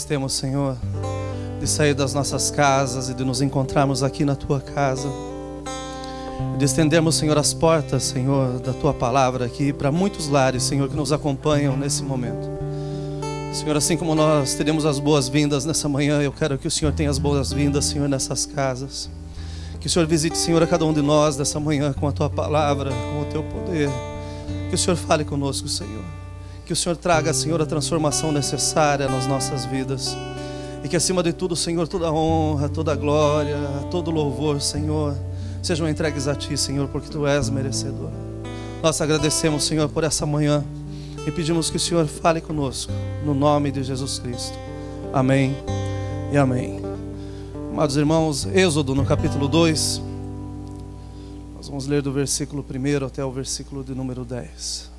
nós temos, Senhor, de sair das nossas casas e de nos encontrarmos aqui na Tua casa. De estendermos, Senhor, as portas, Senhor, da Tua palavra aqui para muitos lares, Senhor, que nos acompanham nesse momento. Senhor, assim como nós teremos as boas-vindas nessa manhã, eu quero que o Senhor tenha as boas-vindas, Senhor, nessas casas. Que o Senhor visite, Senhor, a cada um de nós dessa manhã com a Tua palavra, com o Teu poder. Que o Senhor fale conosco, Senhor. Que o Senhor traga, Senhor, a transformação necessária nas nossas vidas. E que acima de tudo, Senhor, toda honra, toda glória, todo louvor, Senhor, sejam entregues a Ti, Senhor, porque Tu és merecedor. Nós agradecemos, Senhor, por essa manhã e pedimos que o Senhor fale conosco, no nome de Jesus Cristo. Amém e amém. Amados irmãos, Êxodo no capítulo 2, nós vamos ler do versículo 1 até o versículo de número 10.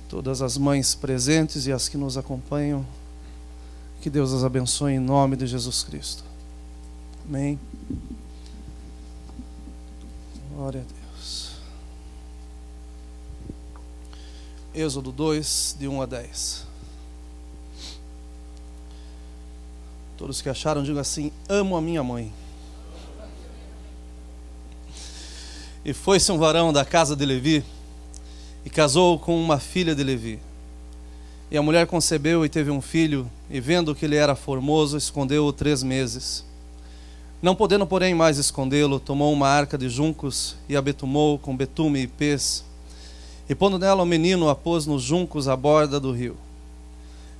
Todas as mães presentes e as que nos acompanham, que Deus as abençoe em nome de Jesus Cristo. Amém. Glória a Deus. Êxodo 2, de 1 a 10. Todos que acharam, digam assim: amo a minha mãe. E foi-se um varão da casa de Levi, e casou com uma filha de Levi. E a mulher concebeu e teve um filho, e vendo que ele era formoso, escondeu-o 3 meses. Não podendo, porém, mais escondê-lo, tomou uma arca de juncos e a betumou com betume e pez. E pondo nela o menino, a pôs nos juncos à borda do rio.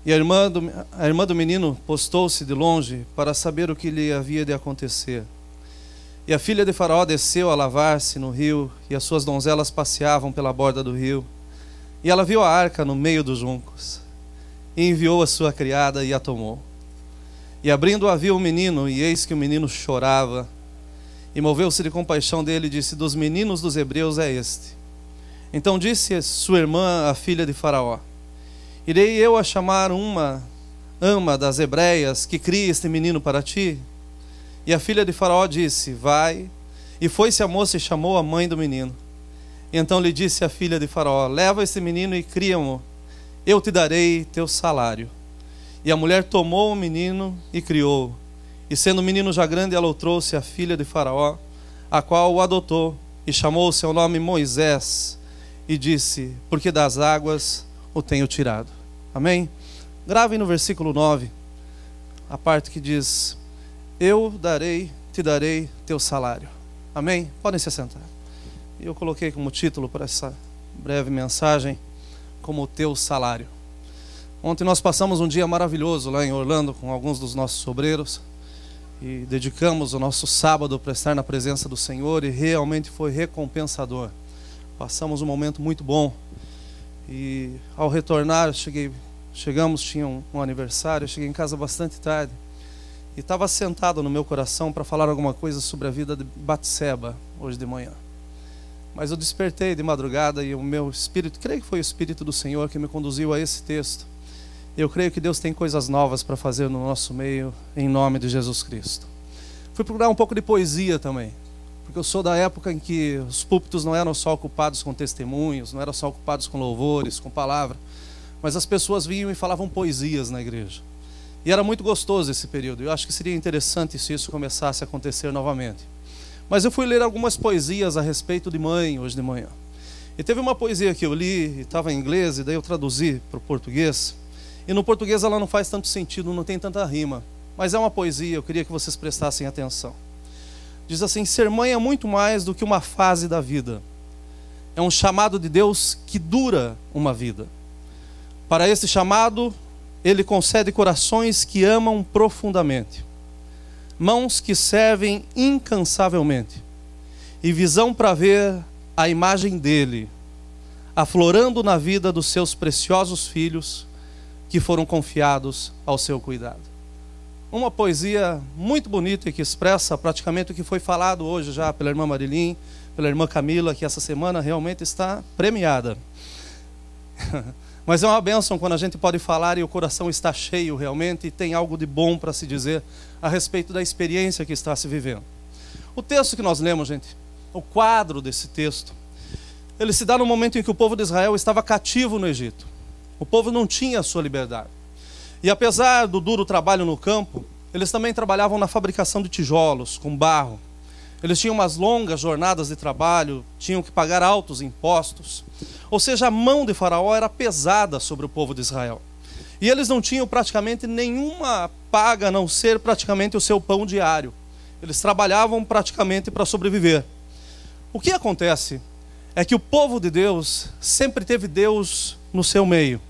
E a irmã do menino postou-se de longe para saber o que lhe havia de acontecer. E a filha de Faraó desceu a lavar-se no rio, e as suas donzelas passeavam pela borda do rio. E ela viu a arca no meio dos juncos, e enviou a sua criada e a tomou. E abrindo-a viu o menino, e eis que o menino chorava. E moveu-se de compaixão dele e disse: dos meninos dos hebreus é este. Então disse sua irmã, a filha de Faraó: irei eu a chamar uma ama das hebreias que crie este menino para ti? E a filha de Faraó disse: vai. E foi-se a moça e chamou a mãe do menino. E então lhe disse a filha de Faraó: leva este menino e cria-o, eu te darei teu salário. E a mulher tomou o menino e criou-o. E sendo o menino já grande, ela o trouxe à filha de Faraó, a qual o adotou, e chamou o seu nome Moisés, e disse: porque das águas o tenho tirado. Amém? Gravem no versículo 9, a parte que diz: eu te darei teu salário. Amém? Podem se sentar. E eu coloquei como título para essa breve mensagem, como o teu salário. Ontem nós passamos um dia maravilhoso lá em Orlando com alguns dos nossos obreiros e dedicamos o nosso sábado para estar na presença do Senhor, e realmente foi recompensador. Passamos um momento muito bom. E ao retornar, chegamos, tinha um aniversário, eu cheguei em casa bastante tarde. E estava sentado no meu coração para falar alguma coisa sobre a vida de Batseba, hoje de manhã. Mas eu despertei de madrugada e o meu espírito, creio que foi o Espírito do Senhor que me conduziu a esse texto. Eu creio que Deus tem coisas novas para fazer no nosso meio, em nome de Jesus Cristo. Fui procurar um pouco de poesia também, porque eu sou da época em que os púlpitos não eram só ocupados com testemunhos, não eram só ocupados com louvores, com palavra, mas as pessoas vinham e falavam poesias na igreja. E era muito gostoso esse período. Eu acho que seria interessante se isso começasse a acontecer novamente. Mas eu fui ler algumas poesias a respeito de mãe hoje de manhã. E teve uma poesia que eu li, e estava em inglês, e daí eu traduzi para o português. E no português ela não faz tanto sentido, não tem tanta rima. Mas é uma poesia, eu queria que vocês prestassem atenção. Diz assim: ser mãe é muito mais do que uma fase da vida. É um chamado de Deus que dura uma vida. Para esse chamado, Ele concede corações que amam profundamente, mãos que servem incansavelmente, e visão para ver a imagem dEle, aflorando na vida dos seus preciosos filhos, que foram confiados ao seu cuidado. Uma poesia muito bonita e que expressa praticamente o que foi falado hoje já pela irmã Marilim, pela irmã Camila, que essa semana realmente está premiada. Mas é uma bênção quando a gente pode falar e o coração está cheio realmente e tem algo de bom para se dizer a respeito da experiência que está se vivendo. O texto que nós lemos, gente, o quadro desse texto, ele se dá no momento em que o povo de Israel estava cativo no Egito. O povo não tinha a sua liberdade. E apesar do duro trabalho no campo, eles também trabalhavam na fabricação de tijolos, com barro. Eles tinham umas longas jornadas de trabalho, tinham que pagar altos impostos. Ou seja, a mão de Faraó era pesada sobre o povo de Israel. E eles não tinham praticamente nenhuma paga, a não ser praticamente o seu pão diário. Eles trabalhavam praticamente para sobreviver. O que acontece é que o povo de Deus sempre teve Deus no seu meio.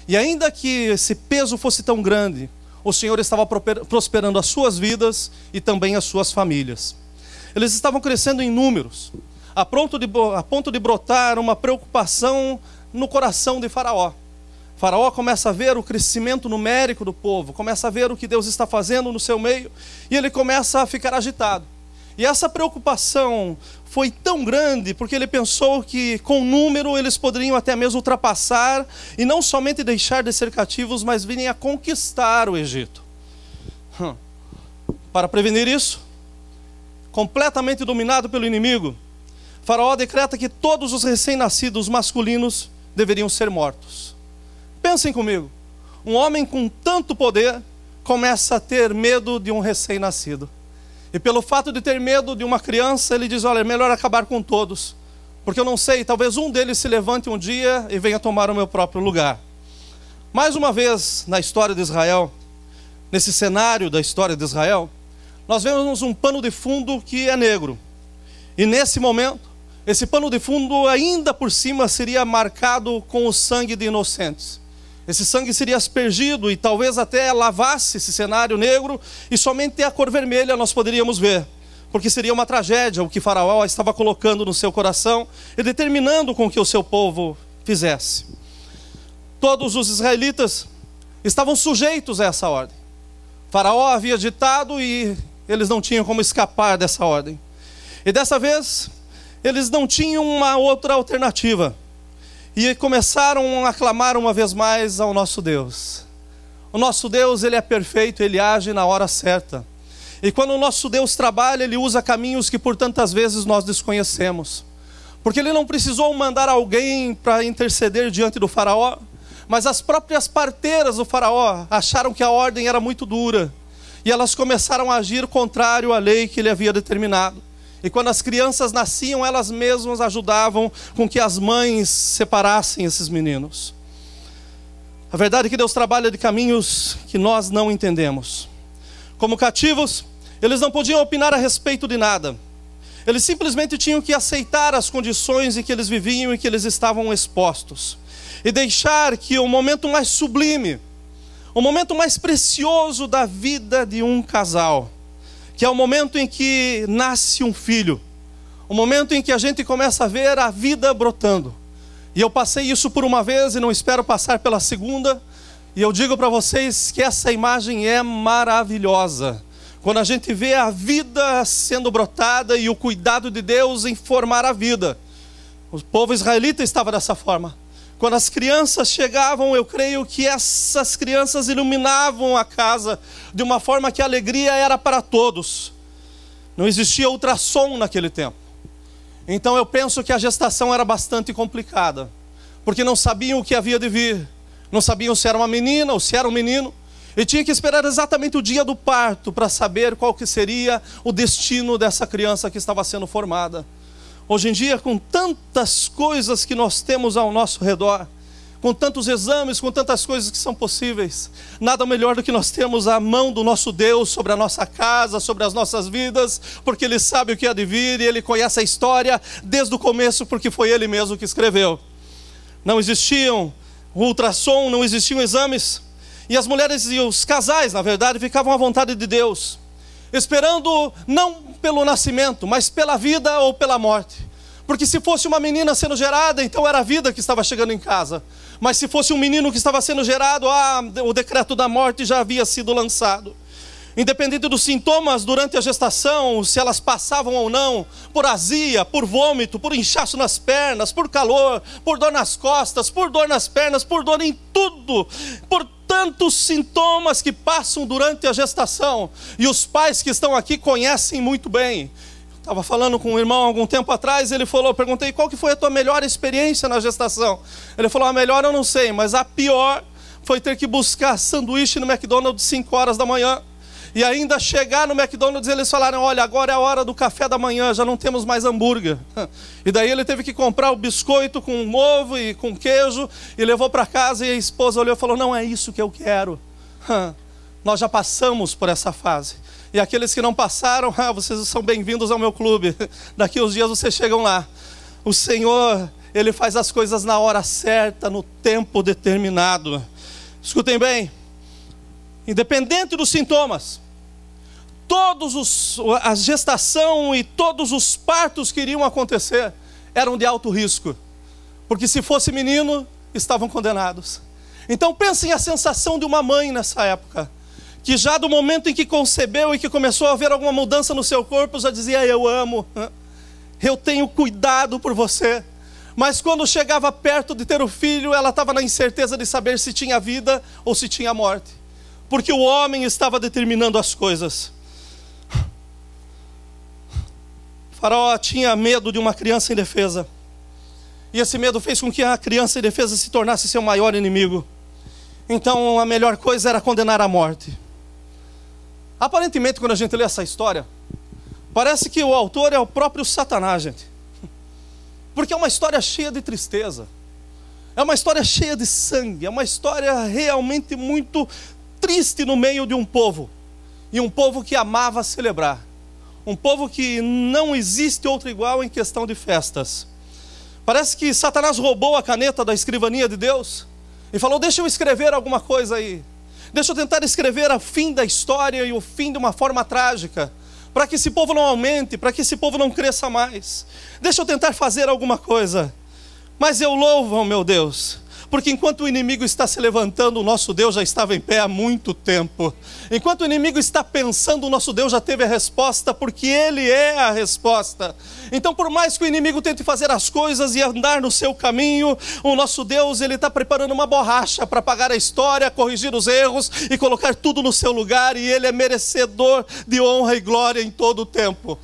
E ainda que esse peso fosse tão grande, o Senhor estava prosperando as suas vidas e também as suas famílias. Eles estavam crescendo em números, a ponto de brotar uma preocupação no coração de Faraó. Faraó começa a ver o crescimento numérico do povo, começa a ver o que Deus está fazendo no seu meio, e ele começa a ficar agitado. E essa preocupação foi tão grande, porque ele pensou que com o número eles poderiam até mesmo ultrapassar, e não somente deixar de ser cativos, mas virem a conquistar o Egito. Para prevenir isso, completamente dominado pelo inimigo, Faraó decreta que todos os recém-nascidos masculinos deveriam ser mortos. Pensem comigo, um homem com tanto poder começa a ter medo de um recém-nascido. E pelo fato de ter medo de uma criança, ele diz, olha, é melhor acabar com todos. Porque eu não sei, talvez um deles se levante um dia e venha tomar o meu próprio lugar. Mais uma vez, na história de Israel, nesse cenário da história de Israel, nós vemos um pano de fundo que é negro. E nesse momento, esse pano de fundo ainda por cima seria marcado com o sangue de inocentes. Esse sangue seria aspergido e talvez até lavasse esse cenário negro, e somente a cor vermelha nós poderíamos ver, porque seria uma tragédia o que Faraó estava colocando no seu coração e determinando com que o seu povo fizesse. Todos os israelitas estavam sujeitos a essa ordem. Faraó havia ditado e eles não tinham como escapar dessa ordem. E dessa vez, eles não tinham uma outra alternativa. E começaram a clamar uma vez mais ao nosso Deus. O nosso Deus, ele é perfeito, ele age na hora certa. E quando o nosso Deus trabalha, ele usa caminhos que por tantas vezes nós desconhecemos. Porque ele não precisou mandar alguém para interceder diante do faraó, mas as próprias parteiras do faraó acharam que a ordem era muito dura. E elas começaram a agir contrário à lei que ele havia determinado. E quando as crianças nasciam, elas mesmas ajudavam com que as mães separassem esses meninos. A verdade é que Deus trabalha de caminhos que nós não entendemos. Como cativos, eles não podiam opinar a respeito de nada. Eles simplesmente tinham que aceitar as condições em que eles viviam e que eles estavam expostos. E deixar que o momento mais sublime, o momento mais precioso da vida de um casal, que é o momento em que nasce um filho, o momento em que a gente começa a ver a vida brotando. E eu passei isso por uma vez e não espero passar pela segunda, e eu digo para vocês que essa imagem é maravilhosa. Quando a gente vê a vida sendo brotada e o cuidado de Deus em formar a vida. O povo israelita estava dessa forma. Quando as crianças chegavam, eu creio que essas crianças iluminavam a casa de uma forma que a alegria era para todos. Não existia ultrassom naquele tempo. Então eu penso que a gestação era bastante complicada, porque não sabiam o que havia de vir. Não sabiam se era uma menina ou se era um menino. E tinha que esperar exatamente o dia do parto para saber qual que seria o destino dessa criança que estava sendo formada. Hoje em dia, com tantas coisas que nós temos ao nosso redor, com tantos exames, com tantas coisas que são possíveis, nada melhor do que nós termos a mão do nosso Deus sobre a nossa casa, sobre as nossas vidas, porque Ele sabe o que há de vir e Ele conhece a história desde o começo, porque foi Ele mesmo que escreveu. Não existiam ultrassom, não existiam exames, e as mulheres e os casais, na verdade, ficavam à vontade de Deus, esperando não pelo nascimento, mas pela vida ou pela morte. Porque se fosse uma menina sendo gerada, então era a vida que estava chegando em casa. Mas se fosse um menino que estava sendo gerado, o decreto da morte já havia sido lançado. Independente dos sintomas durante a gestação, se elas passavam ou não, por azia, por vômito, por inchaço nas pernas, por calor, por dor nas costas, por dor nas pernas, por dor em tudo, por tantos sintomas que passam durante a gestação. E os pais que estão aqui conhecem muito bem. Estava falando com um irmão há algum tempo atrás, ele falou, perguntei, qual que foi a tua melhor experiência na gestação? Ele falou, a melhor eu não sei, mas a pior, foi ter que buscar sanduíche no McDonald's 5 horas da manhã. E ainda chegar no McDonald's, eles falaram, olha, agora é a hora do café da manhã, já não temos mais hambúrguer. E daí ele teve que comprar o biscoito com ovo e com queijo, e levou para casa, e a esposa olhou e falou, não é isso que eu quero. Nós já passamos por essa fase. E aqueles que não passaram, vocês são bem-vindos ao meu clube. Daqui uns dias vocês chegam lá. O Senhor, Ele faz as coisas na hora certa, no tempo determinado. Escutem bem, independente dos sintomas, a gestação e todos os partos que iriam acontecer eram de alto risco, porque se fosse menino, estavam condenados. Então pensem a sensação de uma mãe nessa época, que já do momento em que concebeu e que começou a haver alguma mudança no seu corpo, já dizia, eu amo, eu tenho cuidado por você. Mas quando chegava perto de ter o filho, ela estava na incerteza de saber se tinha vida ou se tinha morte, porque o homem estava determinando as coisas. Faraó tinha medo de uma criança indefesa, e esse medo fez com que a criança indefesa se tornasse seu maior inimigo. Então a melhor coisa era condenar à morte. Aparentemente, quando a gente lê essa história, parece que o autor é o próprio Satanás, gente. Porque é uma história cheia de tristeza, é uma história cheia de sangue, é uma história realmente muito triste no meio de um povo, e um povo que amava celebrar, um povo que não existe outro igual em questão de festas. Parece que Satanás roubou a caneta da escrivania de Deus e falou, deixa eu escrever alguma coisa aí, deixa eu tentar escrever o fim da história e o fim de uma forma trágica, para que esse povo não aumente, para que esse povo não cresça mais. Deixa eu tentar fazer alguma coisa. Mas eu louvo ao meu Deus, porque enquanto o inimigo está se levantando, o nosso Deus já estava em pé há muito tempo. Enquanto o inimigo está pensando, o nosso Deus já teve a resposta, porque Ele é a resposta. Então, por mais que o inimigo tente fazer as coisas e andar no seu caminho, o nosso Deus, Ele está preparando uma borracha para apagar a história, corrigir os erros e colocar tudo no seu lugar, e Ele é merecedor de honra e glória em todo o tempo.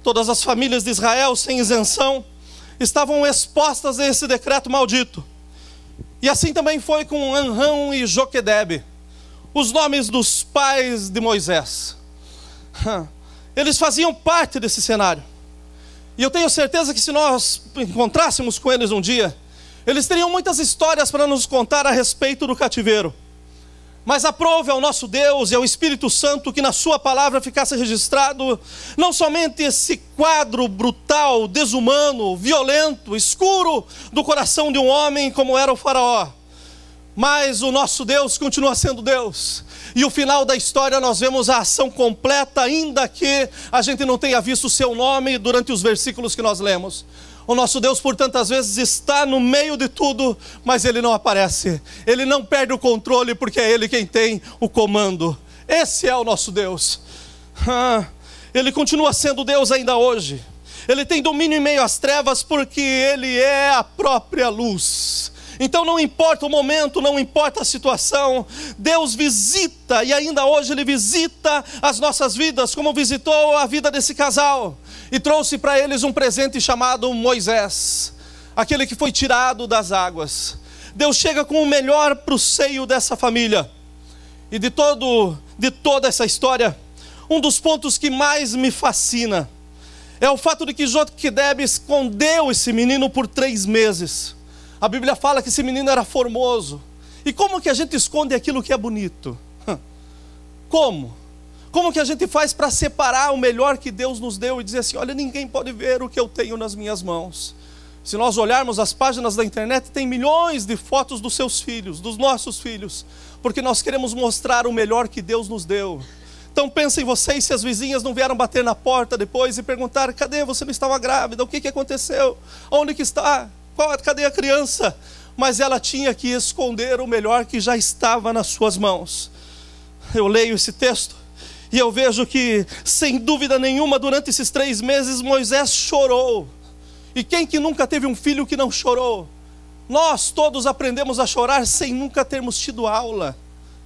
Todas as famílias de Israel, sem isenção, estavam expostas a esse decreto maldito. E assim também foi com Amrão e Joquedebe, os nomes dos pais de Moisés. Eles faziam parte desse cenário. E eu tenho certeza que se nós encontrássemos com eles um dia, eles teriam muitas histórias para nos contar a respeito do cativeiro. Mas aprove ao nosso Deus e ao Espírito Santo que na sua palavra ficasse registrado não somente esse quadro brutal, desumano, violento, escuro do coração de um homem como era o Faraó, mas o nosso Deus continua sendo Deus. E o final da história nós vemos a ação completa, ainda que a gente não tenha visto o seu nome durante os versículos que nós lemos. O nosso Deus, por tantas vezes, está no meio de tudo, mas Ele não aparece. Ele não perde o controle, porque é Ele quem tem o comando. Esse é o nosso Deus. Ele continua sendo Deus ainda hoje. Ele tem domínio em meio às trevas, porque Ele é a própria luz. Então não importa o momento, não importa a situação, Deus visita, e ainda hoje Ele visita as nossas vidas, como visitou a vida desse casal. E trouxe para eles um presente chamado Moisés, aquele que foi tirado das águas. Deus chega com o melhor para o seio dessa família. E de toda essa história, um dos pontos que mais me fascina é o fato de que Joquedebe escondeu esse menino por 3 meses. A Bíblia fala que esse menino era formoso. E como que a gente esconde aquilo que é bonito? Como? Como que a gente faz para separar o melhor que Deus nos deu e dizer assim, olha, ninguém pode ver o que eu tenho nas minhas mãos. Se nós olharmos as páginas da internet, tem milhões de fotos dos seus filhos, dos nossos filhos, porque nós queremos mostrar o melhor que Deus nos deu. Então pensem vocês se as vizinhas não vieram bater na porta depois e perguntar, cadê? Você não estava grávida? O que aconteceu? Onde que está? Cadê a criança? Mas ela tinha que esconder o melhor que já estava nas suas mãos. Eu leio esse texto e eu vejo que, sem dúvida nenhuma, durante esses 3 meses, Moisés chorou. E quem que nunca teve um filho que não chorou? Nós todos aprendemos a chorar sem nunca termos tido aula.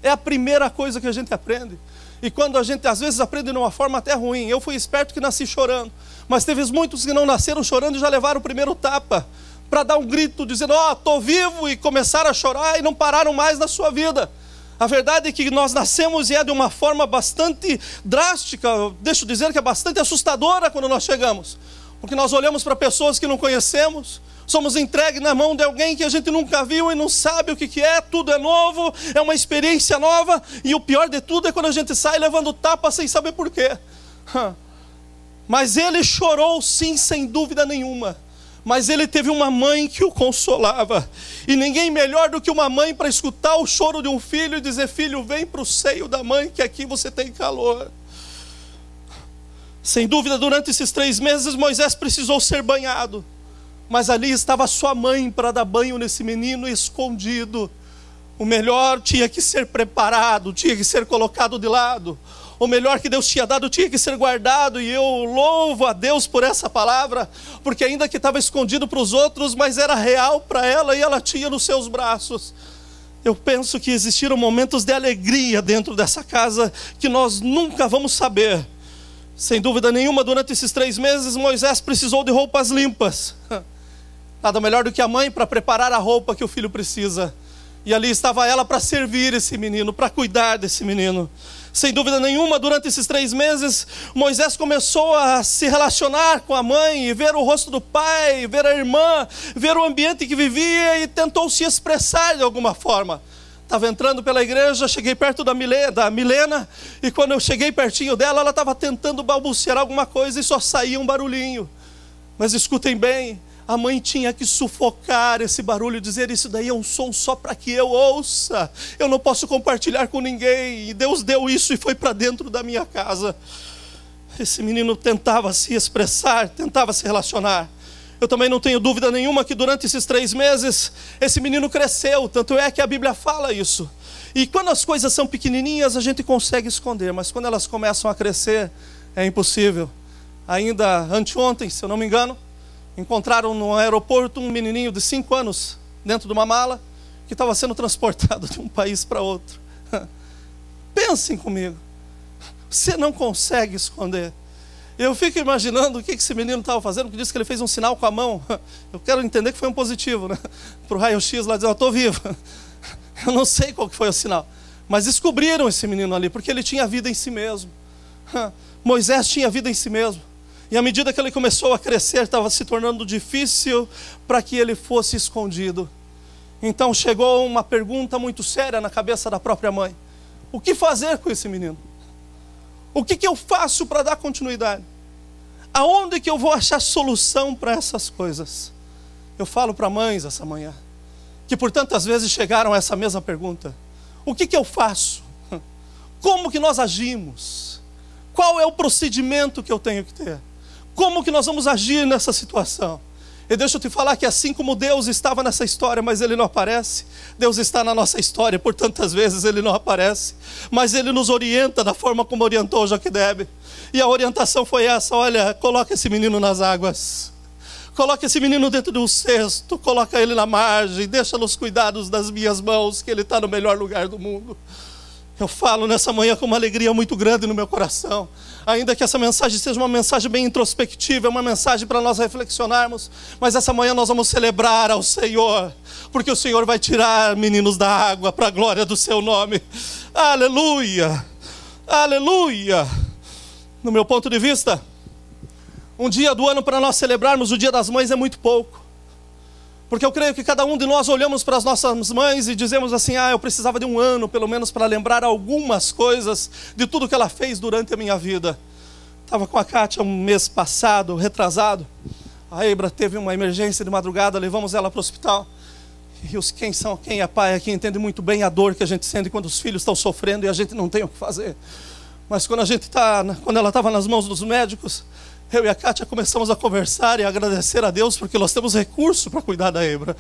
É a primeira coisa que a gente aprende. E quando a gente, às vezes, aprende de uma forma até ruim. Eu fui esperto que nasci chorando. Mas teve muitos que não nasceram chorando e já levaram o primeiro tapa para dar um grito dizendo, estou vivo, e começaram a chorar e não pararam mais na sua vida. A verdade é que nós nascemos e é de uma forma bastante drástica, deixa eu dizer que é bastante assustadora quando nós chegamos. Porque nós olhamos para pessoas que não conhecemos, somos entregues na mão de alguém que a gente nunca viu e não sabe o que é, tudo é novo, é uma experiência nova, e o pior de tudo é quando a gente sai levando tapa sem saber por quê. Mas ele chorou sim, sem dúvida nenhuma. Mas ele teve uma mãe que o consolava. E ninguém melhor do que uma mãe para escutar o choro de um filho e dizer, filho, vem para o seio da mãe que aqui você tem calor. Sem dúvida, durante esses 3 meses, Moisés precisou ser banhado. Mas ali estava sua mãe para dar banho nesse menino escondido. O melhor tinha que ser preparado, tinha que ser colocado de lado. O melhor que Deus tinha dado tinha que ser guardado, e eu louvo a Deus por essa palavra, porque ainda que estava escondido para os outros, mas era real para ela e ela tinha nos seus braços. Eu penso que existiram momentos de alegria dentro dessa casa que nós nunca vamos saber. Sem dúvida nenhuma, durante esses 3 meses, Moisés precisou de roupas limpas. Nada melhor do que a mãe para preparar a roupa que o filho precisa. E ali estava ela para servir esse menino, para cuidar desse menino. Sem dúvida nenhuma, durante esses 3 meses, Moisés começou a se relacionar com a mãe, e ver o rosto do pai, ver a irmã, ver o ambiente que vivia, e tentou se expressar de alguma forma. Estava entrando pela igreja, cheguei perto da Milena, e quando eu cheguei pertinho dela, ela estava tentando balbuciar alguma coisa e só saía um barulhinho. Mas escutem bem, a mãe tinha que sufocar esse barulho, dizer, isso daí é um som só para que eu ouça, eu não posso compartilhar com ninguém, e Deus deu isso e foi para dentro da minha casa. Esse menino tentava se expressar, tentava se relacionar. Eu também não tenho dúvida nenhuma que durante esses 3 meses, esse menino cresceu, tanto é que a Bíblia fala isso. E quando as coisas são pequenininhas, a gente consegue esconder, mas quando elas começam a crescer, é impossível. Ainda anteontem, se eu não me engano, encontraram no aeroporto um menininho de 5 anos dentro de uma mala que estava sendo transportado de um país para outro. Pensem comigo, você não consegue esconder. Eu fico imaginando o que esse menino estava fazendo, porque disse que ele fez um sinal com a mão. Eu quero entender que foi um positivo, né? Para o raio-x lá dizer, eu estou vivo. Eu não sei qual que foi o sinal, mas descobriram esse menino ali, porque ele tinha vida em si mesmo. Moisés tinha vida em si mesmo. E à medida que ele começou a crescer, estava se tornando difícil para que ele fosse escondido. Então chegou uma pergunta muito séria na cabeça da própria mãe. O que fazer com esse menino? O que eu faço para dar continuidade? Aonde que eu vou achar solução para essas coisas? Eu falo para mães essa manhã, que por tantas vezes chegaram a essa mesma pergunta. O que eu faço? Como que nós agimos? Qual é o procedimento que eu tenho que ter? Como que nós vamos agir nessa situação? E deixa eu te falar que assim como Deus estava nessa história, mas Ele não aparece, Deus está na nossa história, por tantas vezes Ele não aparece, mas Ele nos orienta da forma como orientou Joquedebe. E a orientação foi essa, olha, coloca esse menino nas águas, coloca esse menino dentro de um cesto, coloca ele na margem, deixa nos cuidados das minhas mãos, que ele está no melhor lugar do mundo. Eu falo nessa manhã com uma alegria muito grande no meu coração. Ainda que essa mensagem seja uma mensagem bem introspectiva, é uma mensagem para nós reflexionarmos, mas essa manhã nós vamos celebrar ao Senhor, porque o Senhor vai tirar meninos da água para a glória do seu nome. Aleluia! Aleluia! No meu ponto de vista, um dia do ano para nós celebrarmos o Dia das Mães é muito pouco. Porque eu creio que cada um de nós olhamos para as nossas mães e dizemos assim, eu precisava de um ano, pelo menos, para lembrar algumas coisas de tudo que ela fez durante a minha vida. Estava com a Kátia um mês passado, retrasado. A Ebra teve uma emergência de madrugada, levamos ela para o hospital. E quem é pai aqui entende muito bem a dor que a gente sente quando os filhos estão sofrendo e a gente não tem o que fazer. Mas quando ela estava nas mãos dos médicos, eu e a Kátia começamos a conversar e a agradecer a Deus porque nós temos recurso para cuidar da Ebra,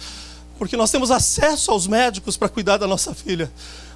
porque nós temos acesso aos médicos para cuidar da nossa filha.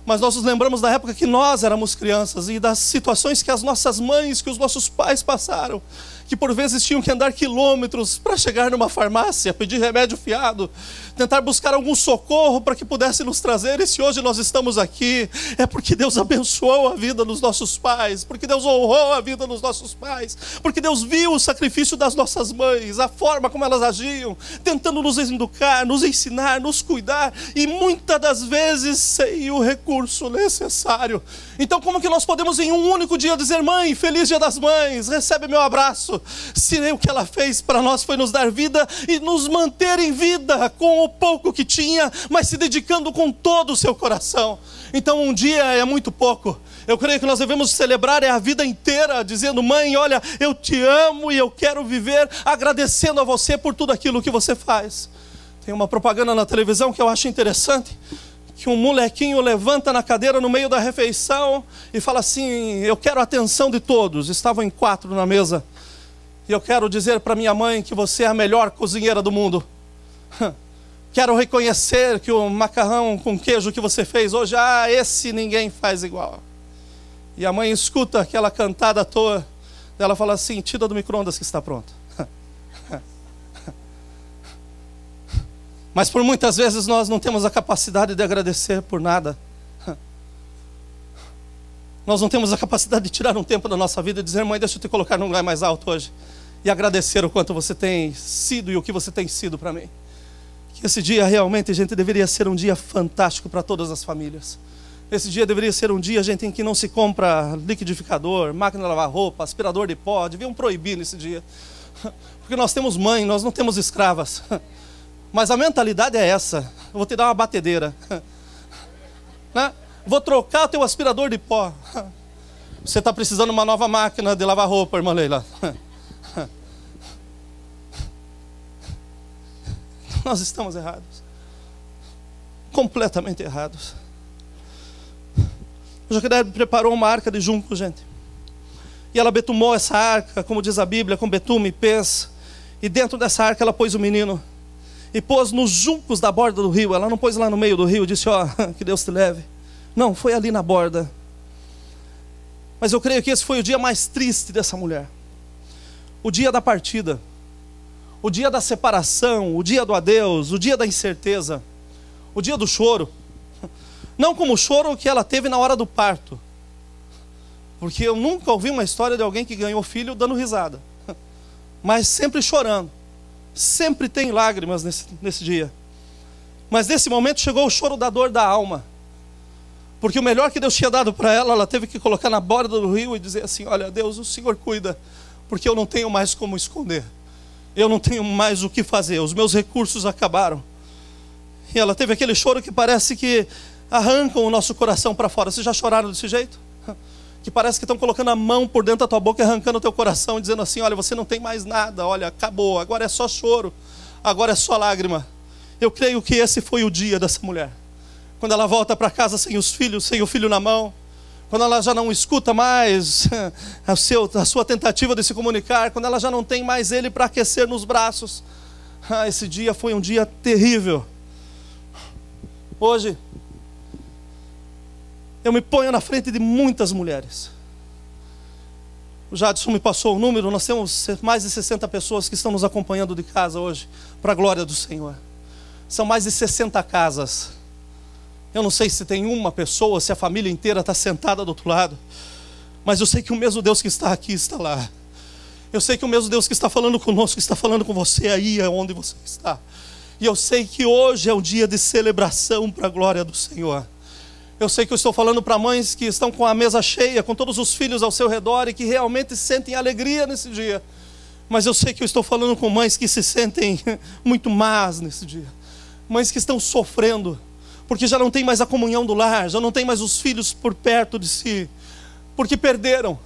Mas nós nos lembramos da época que nós éramos crianças e das situações que as nossas mães, que os nossos pais passaram, que por vezes tinham que andar quilômetros para chegar numa farmácia, pedir remédio fiado, tentar buscar algum socorro para que pudesse nos trazer. E se hoje nós estamos aqui, é porque Deus abençoou a vida dos nossos pais, porque Deus honrou a vida dos nossos pais, porque Deus viu o sacrifício das nossas mães, a forma como elas agiam, tentando nos educar, nos ensinar, nos cuidar, e muitas das vezes sem o recurso necessário. Então como que nós podemos em um único dia dizer: mãe, feliz dia das mães, recebe meu abraço, se o que ela fez para nós foi nos dar vida e nos manter em vida com o pouco que tinha, mas se dedicando com todo o seu coração. Então um dia é muito pouco. Eu creio que nós devemos celebrar a vida inteira, dizendo: mãe, olha, eu te amo e eu quero viver agradecendo a você por tudo aquilo que você faz. Tem uma propaganda na televisão que eu acho interessante, que um molequinho levanta na cadeira no meio da refeição e fala assim: eu quero a atenção de todos. Estavam em 4 na mesa. E eu quero dizer para minha mãe que você é a melhor cozinheira do mundo. Quero reconhecer que o macarrão com queijo que você fez hoje, esse ninguém faz igual. E a mãe escuta aquela cantada à toa. Ela fala assim: tira do micro-ondas que está pronto. Mas por muitas vezes nós não temos a capacidade de agradecer por nada. Nós não temos a capacidade de tirar um tempo da nossa vida e dizer: mãe, deixa eu te colocar num lugar mais alto hoje. E agradecer o quanto você tem sido e o que você tem sido para mim. Que esse dia realmente, gente, deveria ser um dia fantástico para todas as famílias. Esse dia deveria ser um dia, gente, em que não se compra liquidificador, máquina de lavar roupa, aspirador de pó. Deviam proibir nesse dia. Porque nós temos mãe, nós não temos escravas. Mas a mentalidade é essa: eu vou te dar uma batedeira, né? Vou trocar o teu aspirador de pó. Você está precisando de uma nova máquina de lavar roupa, irmã Leila. Nós estamos errados, completamente errados. O Joquebed preparou uma arca de junco, gente, e ela betumou essa arca, como diz a Bíblia, com betume e pés. E dentro dessa arca ela pôs o menino e pôs nos juncos da borda do rio. Ela não pôs lá no meio do rio e disse: ó, que Deus te leve. Não, foi ali na borda. Mas eu creio que esse foi o dia mais triste dessa mulher. O dia da partida, o dia da separação, o dia do adeus, o dia da incerteza, o dia do choro. Não como o choro que ela teve na hora do parto, porque eu nunca ouvi uma história de alguém que ganhou filho dando risada, mas sempre chorando. Sempre tem lágrimas nesse dia. Mas nesse momento chegou o choro da dor da alma, porque o melhor que Deus tinha dado para ela, ela teve que colocar na borda do rio e dizer assim: olha, Deus, o Senhor cuida, porque eu não tenho mais como esconder, eu não tenho mais o que fazer, os meus recursos acabaram. E ela teve aquele choro que parece que arrancam o nosso coração para fora. Vocês já choraram desse jeito? Que parece que estão colocando a mão por dentro da tua boca e arrancando o teu coração, dizendo assim: olha, você não tem mais nada, olha, acabou, agora é só choro, agora é só lágrima. Eu creio que esse foi o dia dessa mulher, quando ela volta para casa sem os filhos, sem o filho na mão, quando ela já não escuta mais a sua tentativa de se comunicar, quando ela já não tem mais ele para aquecer nos braços. Esse dia foi um dia terrível. Hoje eu me ponho na frente de muitas mulheres. O Jadson me passou o número, nós temos mais de 60 pessoas que estão nos acompanhando de casa hoje, para a glória do Senhor. São mais de 60 casas. Eu não sei se tem uma pessoa, se a família inteira está sentada do outro lado, mas eu sei que o mesmo Deus que está aqui está lá. Eu sei que o mesmo Deus que está falando conosco está falando com você aí onde você está. E eu sei que hoje é um dia de celebração para a glória do Senhor. Eu sei que eu estou falando para mães que estão com a mesa cheia, com todos os filhos ao seu redor e que realmente sentem alegria nesse dia. Mas eu sei que eu estou falando com mães que se sentem muito más nesse dia. Mães que estão sofrendo, porque já não tem mais a comunhão do lar, já não tem mais os filhos por perto de si, porque perderam.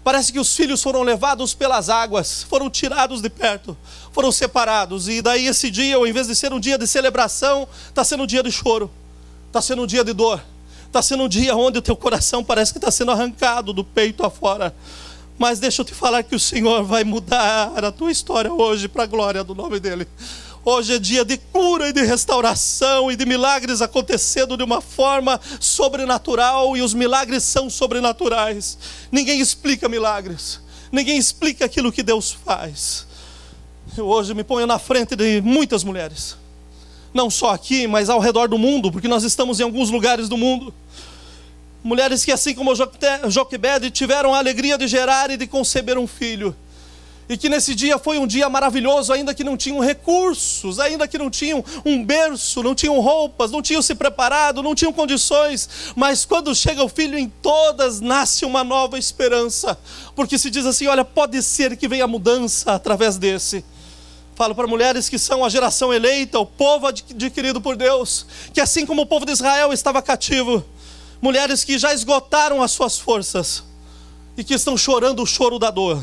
Parece que os filhos foram levados pelas águas, foram tirados de perto, foram separados. E daí esse dia, ao invés de ser um dia de celebração, está sendo um dia de choro, está sendo um dia de dor. Está sendo um dia onde o teu coração parece que está sendo arrancado do peito afora. Mas deixa eu te falar que o Senhor vai mudar a tua história hoje para a glória do nome dEle. Hoje é dia de cura e de restauração e de milagres acontecendo de uma forma sobrenatural, e os milagres são sobrenaturais. Ninguém explica milagres, ninguém explica aquilo que Deus faz. Eu hoje me ponho na frente de muitas mulheres, não só aqui, mas ao redor do mundo, porque nós estamos em alguns lugares do mundo. Mulheres que, assim como Joquebede, tiveram a alegria de gerar e de conceber um filho. E que nesse dia foi um dia maravilhoso, ainda que não tinham recursos, ainda que não tinham um berço, não tinham roupas, não tinham se preparado, não tinham condições. Mas quando chega o filho, em todas nasce uma nova esperança. Porque se diz assim, olha, pode ser que venha mudança através desse. Falo para mulheres que são a geração eleita, o povo adquirido por Deus, que assim como o povo de Israel estava cativo, mulheres que já esgotaram as suas forças e que estão chorando o choro da dor,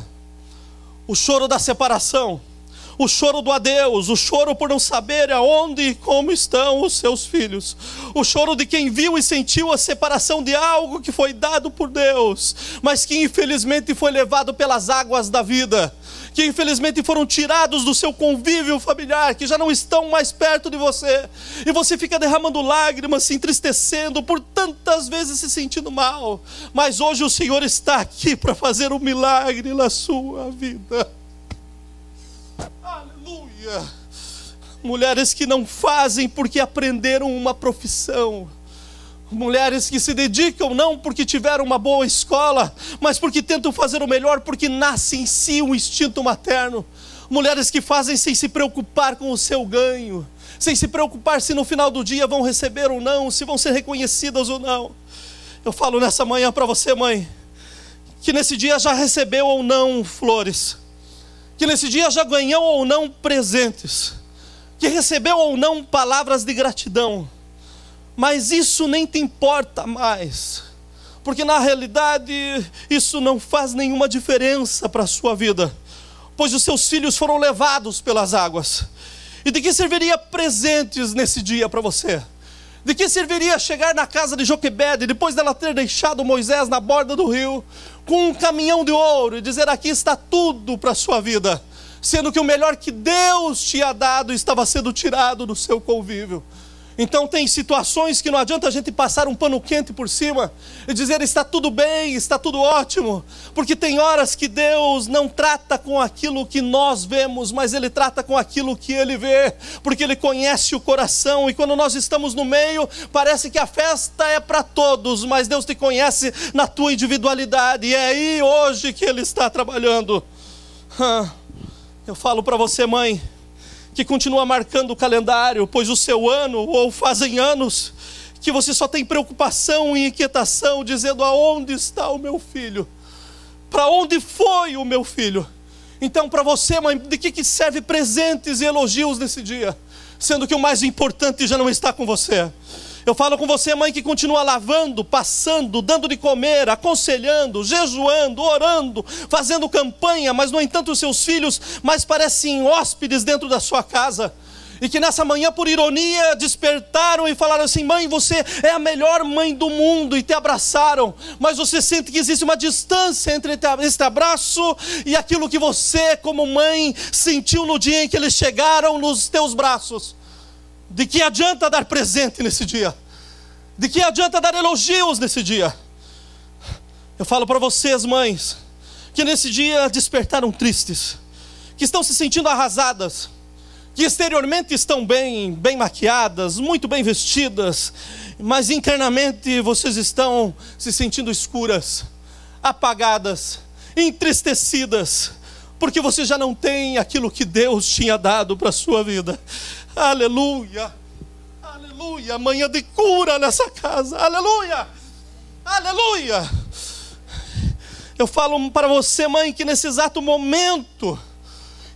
o choro da separação, o choro do adeus, o choro por não saber aonde e como estão os seus filhos, o choro de quem viu e sentiu a separação de algo que foi dado por Deus, mas que infelizmente foi levado pelas águas da vida, que infelizmente foram tirados do seu convívio familiar, que já não estão mais perto de você, e você fica derramando lágrimas, se entristecendo, por tantas vezes se sentindo mal. Mas hoje o Senhor está aqui para fazer um milagre na sua vida. Aleluia! Mulheres que não fazem porque aprenderam uma profissão, mulheres que se dedicam não porque tiveram uma boa escola, mas porque tentam fazer o melhor, porque nasce em si um instinto materno. Mulheres que fazem sem se preocupar com o seu ganho, sem se preocupar se no final do dia vão receber ou não, se vão ser reconhecidas ou não. Eu falo nessa manhã para você, mãe, que nesse dia já recebeu ou não flores, que nesse dia já ganhou ou não presentes, que recebeu ou não palavras de gratidão. Mas isso nem te importa mais, porque na realidade isso não faz nenhuma diferença para a sua vida, pois os seus filhos foram levados pelas águas. E de que serviria presentes nesse dia para você? De que serviria chegar na casa de Joquebede, depois dela ter deixado Moisés na borda do rio, com um caminhão de ouro, e dizer, aqui está tudo para a sua vida, sendo que o melhor que Deus tinha dado estava sendo tirado do seu convívio? Então tem situações que não adianta a gente passar um pano quente por cima e dizer está tudo bem, está tudo ótimo, porque tem horas que Deus não trata com aquilo que nós vemos, mas Ele trata com aquilo que Ele vê, porque Ele conhece o coração, e quando nós estamos no meio, parece que a festa é para todos, mas Deus te conhece na tua individualidade, e é aí hoje que Ele está trabalhando. Eu falo para você, mãe, que continua marcando o calendário, pois o seu ano, ou fazem anos, que você só tem preocupação e inquietação, dizendo, aonde está o meu filho? Para onde foi o meu filho? Então para você, mãe, de que serve presentes e elogios nesse dia? Sendo que o mais importante já não está com você. Eu falo com você, mãe, que continua lavando, passando, dando de comer, aconselhando, jejuando, orando, fazendo campanha, mas no entanto os seus filhos mais parecem hóspedes dentro da sua casa. E que nessa manhã, por ironia, despertaram e falaram assim, mãe, você é a melhor mãe do mundo, e te abraçaram, mas você sente que existe uma distância entre este abraço e aquilo que você, como mãe, sentiu no dia em que eles chegaram nos teus braços. De que adianta dar presente nesse dia? De que adianta dar elogios nesse dia? Eu falo para vocês, mães, que nesse dia despertaram tristes, que estão se sentindo arrasadas, que exteriormente estão bem maquiadas, muito bem vestidas, mas internamente vocês estão se sentindo escuras, apagadas, entristecidas, porque você já não tem aquilo que Deus tinha dado para a sua vida. Aleluia, aleluia, manhã de cura nessa casa, aleluia, aleluia. Eu falo para você, mãe, que nesse exato momento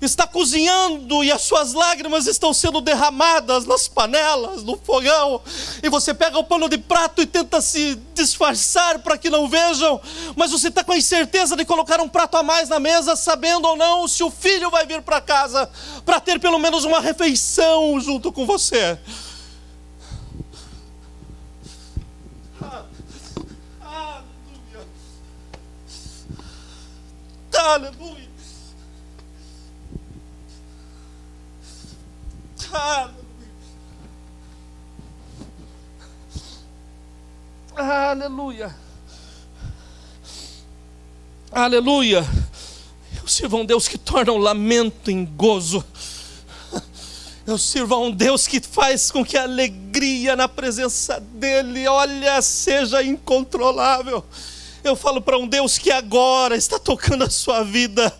está cozinhando e as suas lágrimas estão sendo derramadas nas panelas, no fogão, e você pega o pano de prato e tenta se disfarçar para que não vejam, mas você está com a incerteza de colocar um prato a mais na mesa, sabendo ou não se o filho vai vir para casa para ter pelo menos uma refeição junto com você. Aleluia, aleluia. Aleluia. Aleluia. Eu sirvo a um Deus que torna o lamento em gozo. Eu sirvo a um Deus que faz com que a alegria na presença dEle, olha, seja incontrolável. Eu falo para um Deus que agora está tocando a sua vida,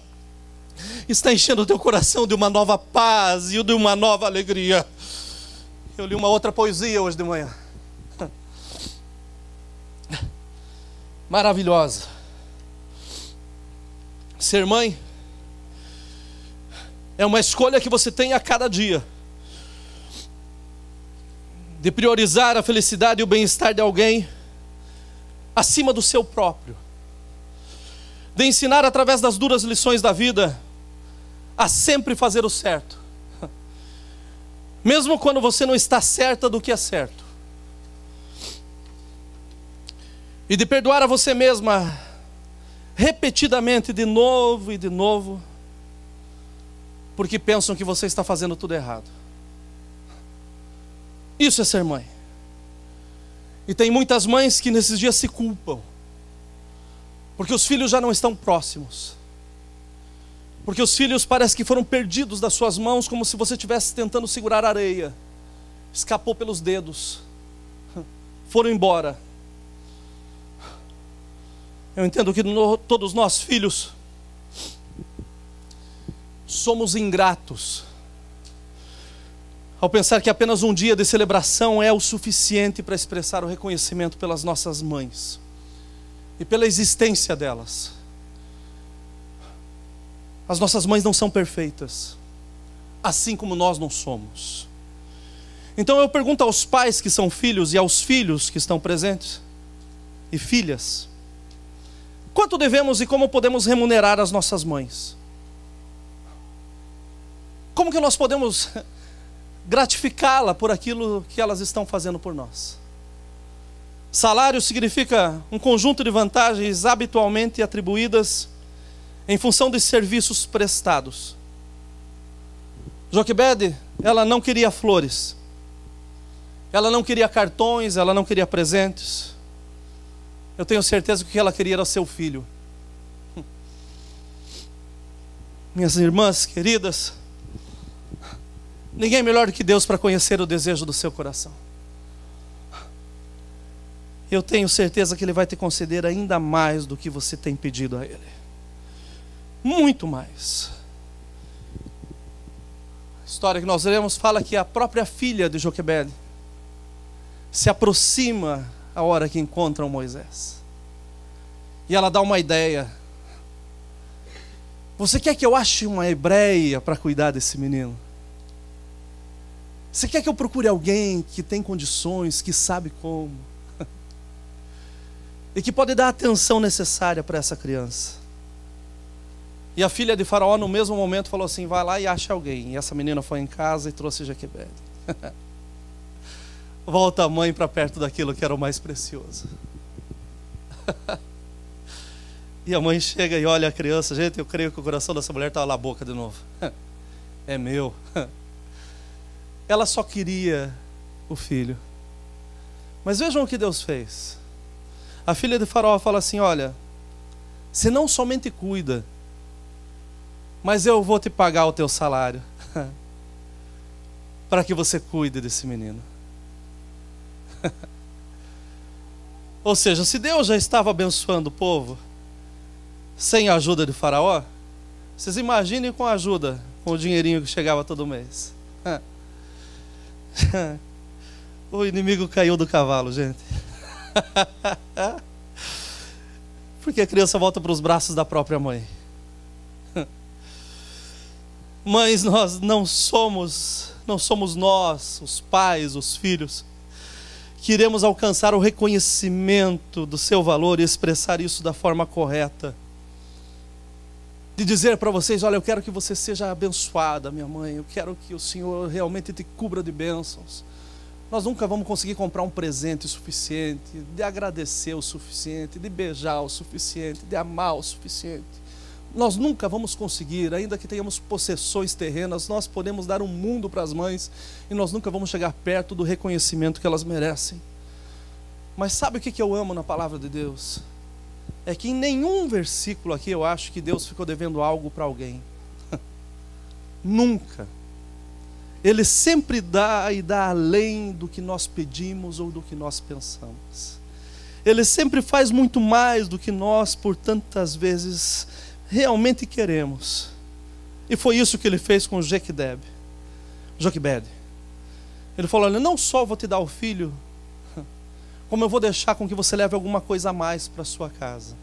está enchendo o teu coração de uma nova paz e de uma nova alegria. Eu li uma outra poesia hoje de manhã, maravilhosa. Ser mãe é uma escolha que você tem a cada dia, de priorizar a felicidade e o bem-estar de alguém acima do seu próprio, de ensinar através das duras lições da vida a sempre fazer o certo, mesmo quando você não está certa do que é certo, e de perdoar a você mesma repetidamente, de novo e de novo, porque pensam que você está fazendo tudo errado. Isso é ser mãe. E tem muitas mães que nesses dias se culpam, porque os filhos já não estão próximos, porque os filhos parece que foram perdidos das suas mãos, como se você estivesse tentando segurar areia, escapou pelos dedos, foram embora. Eu entendo que todos nós filhos somos ingratos ao pensar que apenas um dia de celebração é o suficiente para expressar o reconhecimento pelas nossas mães e pela existência delas. As nossas mães não são perfeitas, assim como nós não somos. Então eu pergunto aos pais que são filhos e aos filhos que estão presentes e filhas: quanto devemos e como podemos remunerar as nossas mães? Como que nós podemos gratificá-la por aquilo que elas estão fazendo por nós? Salário significa um conjunto de vantagens habitualmente atribuídas em função dos serviços prestados. Joquebede, ela não queria flores, ela não queria cartões, ela não queria presentes. Eu tenho certeza que o que ela queria era seu filho. Minhas irmãs queridas, ninguém é melhor do que Deus para conhecer o desejo do seu coração. Eu tenho certeza que Ele vai te conceder ainda mais do que você tem pedido a Ele. Muito mais. A história que nós lemos fala que a própria filha de Joquebede se aproxima a hora que encontram Moisés. E ela dá uma ideia. Você quer que eu ache uma hebreia para cuidar desse menino? Você quer que eu procure alguém que tem condições, que sabe como? E que pode dar a atenção necessária para essa criança? E a filha de Faraó no mesmo momento falou assim: vai lá e acha alguém. E essa menina foi em casa e trouxe Joquebede. Volta a mãe para perto daquilo que era o mais precioso. E a mãe chega e olha a criança. Gente, eu creio que o coração dessa mulher estava na boca de novo. É meu. Ela só queria o filho. Mas vejam o que Deus fez. A filha de Faraó fala assim: olha, você não somente cuida, mas eu vou te pagar o teu salário para que você cuide desse menino. Ou seja, se Deus já estava abençoando o povo sem a ajuda de Faraó, vocês imaginem com a ajuda, com o dinheirinho que chegava todo mês. O inimigo caiu do cavalo, gente. Porque a criança volta para os braços da própria mãe. Mães, nós não somos nós, os pais, os filhos, que iremos alcançar o reconhecimento do seu valor e expressar isso da forma correta. De dizer para vocês: olha, eu quero que você seja abençoada, minha mãe, eu quero que o Senhor realmente te cubra de bênçãos. Nós nunca vamos conseguir comprar um presente suficiente, de agradecer o suficiente, de beijar o suficiente, de amar o suficiente. Nós nunca vamos conseguir, ainda que tenhamos possessões terrenas, nós podemos dar um mundo para as mães e nós nunca vamos chegar perto do reconhecimento que elas merecem. Mas sabe o que eu amo na palavra de Deus? É que em nenhum versículo aqui eu acho que Deus ficou devendo algo para alguém. Nunca. Ele sempre dá e dá além do que nós pedimos ou do que nós pensamos. Ele sempre faz muito mais do que nós por tantas vezes realmente queremos. E foi isso que ele fez com Joquebede. Ele falou: olha, não só vou te dar o filho, como eu vou deixar com que você leve alguma coisa a mais para a sua casa.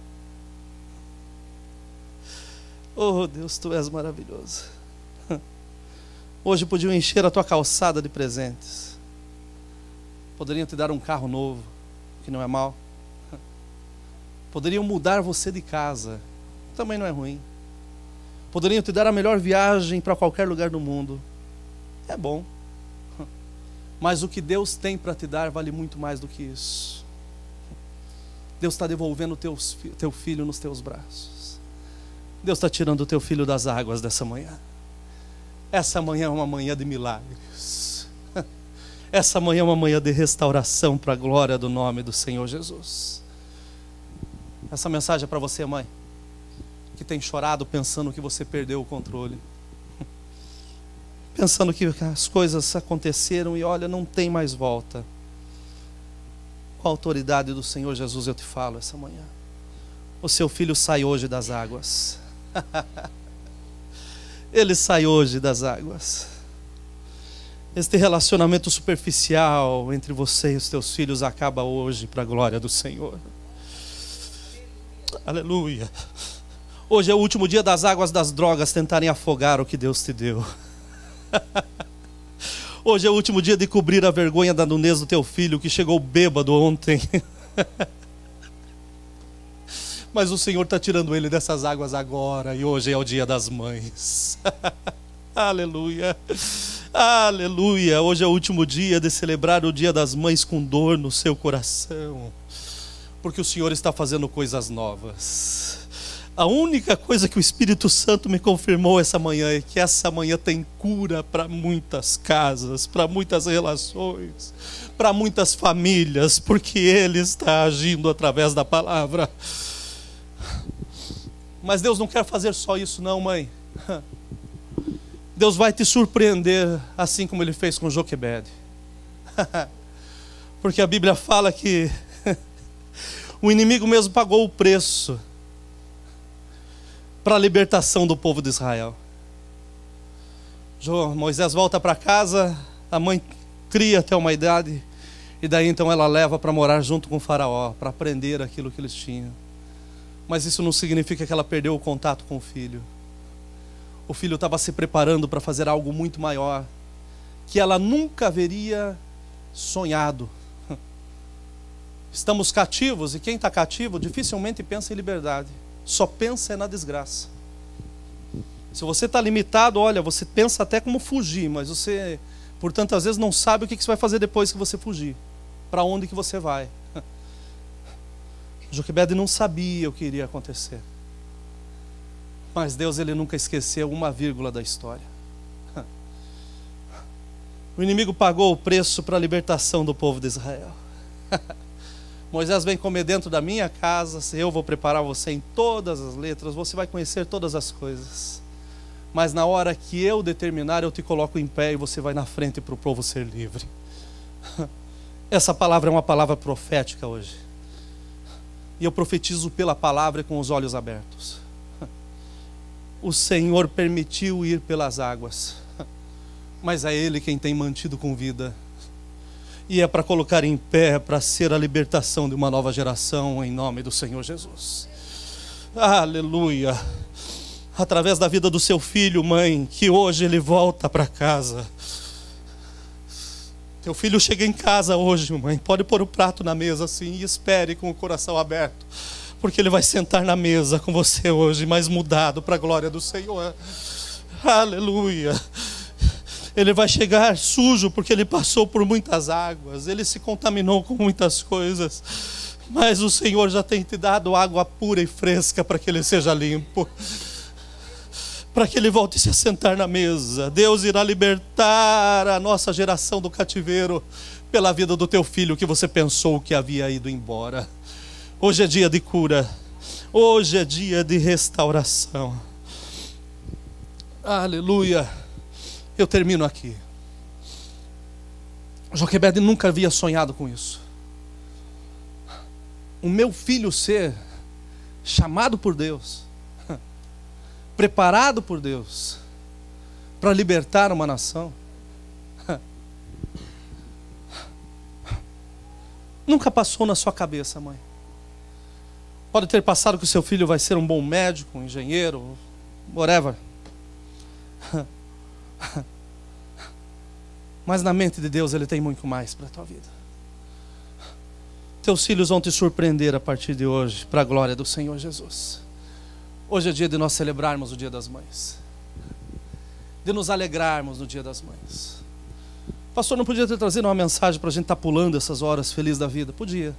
Oh Deus, tu és maravilhoso. Hoje podiam encher a tua calçada de presentes. Poderiam te dar um carro novo, que não é mal. Poderiam mudar você de casa, também não é ruim. Poderiam te dar a melhor viagem para qualquer lugar do mundo, é bom. Mas o que Deus tem para te dar vale muito mais do que isso. Deus está devolvendo teu filho nos teus braços. Deus está tirando o teu filho das águas dessa manhã. Essa manhã é uma manhã de milagres. Essa manhã é uma manhã de restauração para a glória do nome do Senhor Jesus. Essa mensagem é para você, mãe, que tem chorado pensando que você perdeu o controle, pensando que as coisas aconteceram e olha, não tem mais volta. Com a autoridade do Senhor Jesus eu te falo essa manhã: o seu filho sai hoje das águas. Ele sai hoje das águas. Este relacionamento superficial entre você e os teus filhos acaba hoje para a glória do Senhor. Aleluia. Hoje é o último dia das águas das drogas tentarem afogar o que Deus te deu. Hoje é o último dia de cobrir a vergonha da nudez do teu filho que chegou bêbado ontem. Mas o Senhor está tirando ele dessas águas agora, e hoje é o dia das mães. Aleluia. Aleluia. Hoje é o último dia de celebrar o dia das mães com dor no seu coração, porque o Senhor está fazendo coisas novas. A única coisa que o Espírito Santo me confirmou essa manhã é que essa manhã tem cura para muitas casas, para muitas relações, para muitas famílias, porque Ele está agindo através da palavra. Mas Deus não quer fazer só isso não, mãe. Deus vai te surpreender assim como Ele fez com Joquebede. Porque a Bíblia fala que o inimigo mesmo pagou o preço para a libertação do povo de Israel. Moisés volta para casa, a mãe cria até uma idade, e daí então ela leva para morar junto com o faraó, para aprender aquilo que eles tinham. Mas isso não significa que ela perdeu o contato com o filho. O filho estava se preparando para fazer algo muito maior, que ela nunca haveria sonhado. Estamos cativos, e quem está cativo dificilmente pensa em liberdade, só pensa na desgraça. Se você está limitado, olha, você pensa até como fugir, mas você, por tantas vezes, não sabe o que você vai fazer depois que você fugir, para onde que você vai. Joquebede não sabia o que iria acontecer, mas Deus, Ele nunca esqueceu uma vírgula da história. O inimigo pagou o preço para a libertação do povo de Israel. Moisés vem comer dentro da minha casa, eu vou preparar você em todas as letras, você vai conhecer todas as coisas, mas na hora que eu determinar, eu te coloco em pé e você vai na frente para o povo ser livre. Essa palavra é uma palavra profética hoje, e eu profetizo pela palavra com os olhos abertos. O Senhor permitiu ir pelas águas, mas é Ele quem tem mantido com vida. E é para colocar em pé, para ser a libertação de uma nova geração, em nome do Senhor Jesus. Aleluia. Através da vida do seu filho, mãe, que hoje ele volta para casa. Teu filho chega em casa hoje, mãe, pode pôr o prato na mesa assim e espere com o coração aberto, porque ele vai sentar na mesa com você hoje, mas mudado para a glória do Senhor. Aleluia. Ele vai chegar sujo porque ele passou por muitas águas, ele se contaminou com muitas coisas, mas o Senhor já tem te dado água pura e fresca para que ele seja limpo. para que ele volte a se assentar na mesa. Deus irá libertar a nossa geração do cativeiro pela vida do teu filho que você pensou que havia ido embora. Hoje é dia de cura. Hoje é dia de restauração. Aleluia. Eu termino aqui. Joquebede nunca havia sonhado com isso. O meu filho ser chamado por Deus, preparado por Deus para libertar uma nação. Nunca passou na sua cabeça, mãe. Pode ter passado que o seu filho vai ser um bom médico, um engenheiro, whatever. Mas na mente de Deus ele tem muito mais para a tua vida. Teus filhos vão te surpreender a partir de hoje, para a glória do Senhor Jesus. Hoje é dia de nós celebrarmos o Dia das Mães, de nos alegrarmos no Dia das Mães. Pastor, não podia ter trazido uma mensagem para a gente estar pulando essas horas feliz da vida? Podia,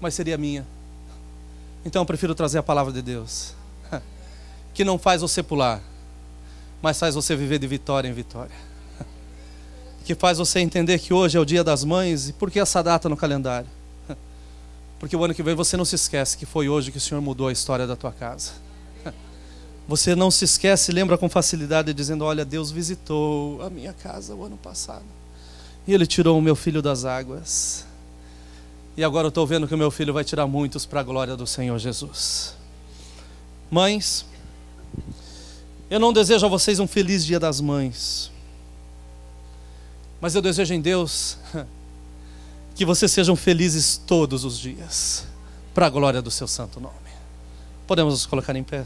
mas seria minha. Então eu prefiro trazer a palavra de Deus, que não faz você pular, mas faz você viver de vitória em vitória, que faz você entender que hoje é o Dia das Mães. E por que essa data no calendário? Porque o ano que vem você não se esquece que foi hoje que o Senhor mudou a história da tua casa. Você não se esquece e lembra com facilidade dizendo: olha, Deus visitou a minha casa o ano passado e Ele tirou o meu filho das águas. E agora eu estou vendo que o meu filho vai tirar muitos para a glória do Senhor Jesus. Mães, eu não desejo a vocês um feliz Dia das Mães, mas eu desejo em Deus que vocês sejam felizes todos os dias, para a glória do seu santo nome. Podemos nos colocar em pé?